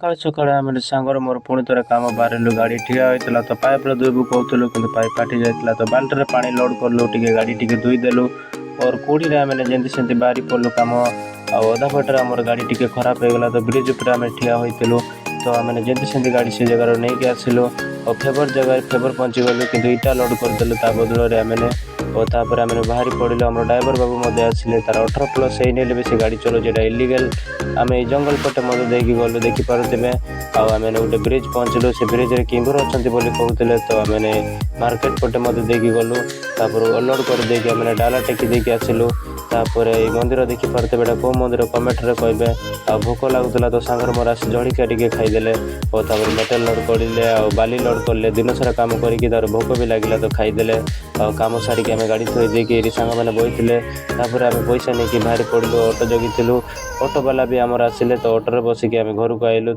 ସକାଳୁ ସକାଳୁ ଆମେ ସାଙ୍ଗର ମୋର ପୁଣି ଥରେ କାମ ବାହାରିଲୁ। ଗାଡ଼ି ଠିଆ ହୋଇଥିଲା ତ ପାଇପ୍ରେ ଧୋଇବୁ କହୁଥିଲୁ, କିନ୍ତୁ ପାଇପ୍ ଫାଟି ଯାଇଥିଲା। ତ ବାଲ୍ଟିରେ ପାଣି ଲୋଡ଼୍ କଲୁ, ଟିକେ ଗାଡ଼ି ଟିକେ ଧୋଇଦେଲୁ। और କୋଡ଼ିରେ ଆମେ ଯେମିତି ସେମିତି ବାହାରି ପଡ଼ିଲୁ କାମ। ଆଉ ଅଧା ବାଟରେ ଆମର ଗାଡ଼ି ଟିକେ ଖରାପ ହେଇଗଲା। ତ ବ୍ରିଜ୍ ଉପରେ ଆମେ ଠିଆ ହୋଇଥିଲୁ। ତ ଆମେ ଯେମିତି ସେମିତି ଗାଡ଼ି ସେ ଜାଗାରୁ ନେଇକି ଆସିଲୁ। ଆଉ ଫେବର ଜାଗାରେ ଫେବର ପହଞ୍ଚିଗଲୁ, କିନ୍ତୁ ଇଟା ଲୋଡ଼୍ କରିଦେଲୁ ତା ବଦଳରେ ଆମେ। ଓ ତାପରେ ଆମେ ବାହାରି ପଡ଼ିଲୁ। ଆମର ଡ୍ରାଇଭର ବାବୁ ମଧ୍ୟ ଆସିଲେ। ତାର 18+ ହେଇନେଲେ ବି ସେ ଗାଡ଼ି ଚଲାଉଛି, ଏଇଟା ଇଲିଗାଲ। ଆମେ ଏଇ ଜଙ୍ଗଲ ପଟେ ମଧ୍ୟ ଦେଇକି ଗଲୁ, ଦେଖିପାରୁଥିବେ। ଆଉ ଆମେ ଗୋଟେ ବ୍ରିଜ୍ ପହଞ୍ଚିଲୁ। ସେ ବ୍ରିଜ୍ରେ କିଙ୍ଗର ଅଛନ୍ତି ବୋଲି କହୁଥିଲେ, ତ ଆମେ ମାର୍କେଟ ପଟେ ମଧ୍ୟ ଦେଇକି ଗଲୁ। ତାପରେ ଅନଲୋଡ଼ କରିଦେଇକି ଆମେ ଡାଲା ଟେକି ଦେଇକି ଆସିଲୁ। ତାପରେ ଏଇ ମନ୍ଦିର ଦେଖିପାରୁଥିବେ, ଏଇଟା କେଉଁ ମନ୍ଦିର କମେଣ୍ଟରେ କହିବେ। ଆଉ ଭୋକ ଲାଗୁଥିଲା ତ ସାଙ୍ଗର ମୋର ଆସି ଜଳଖିଆ ଟିକେ ଖାଇଦେଲେ। ଓ ତାପରେ ମେଟାଲ ଲୋଡ଼୍ କରିଲେ, ଆଉ ବାଲି ଲୋଡ଼୍ କଲେ। ଦିନସାରା କାମ କରିକି ତାର ଭୋକ ବି ଲାଗିଲା ତ ଖାଇଦେଲେ। ଆଉ କାମ ସାରିକି ଆମେ ଗାଡ଼ି ଥୋଇ ଦେଇକି ଏଠି ସାଙ୍ଗମାନେ ବସିଥିଲେ। ତାପରେ ଆମେ ପଇସା ନେଇକି ବାହାରି ପଡ଼ିଲୁ, ଅଟୋ ଜଗିଥିଲୁ। ଅଟୋବାଲା ବି ଆମର ଆସିଲେ, ତ ଅଟୋରେ ବସିକି ଆମେ ଘରକୁ ଆଇଲୁ।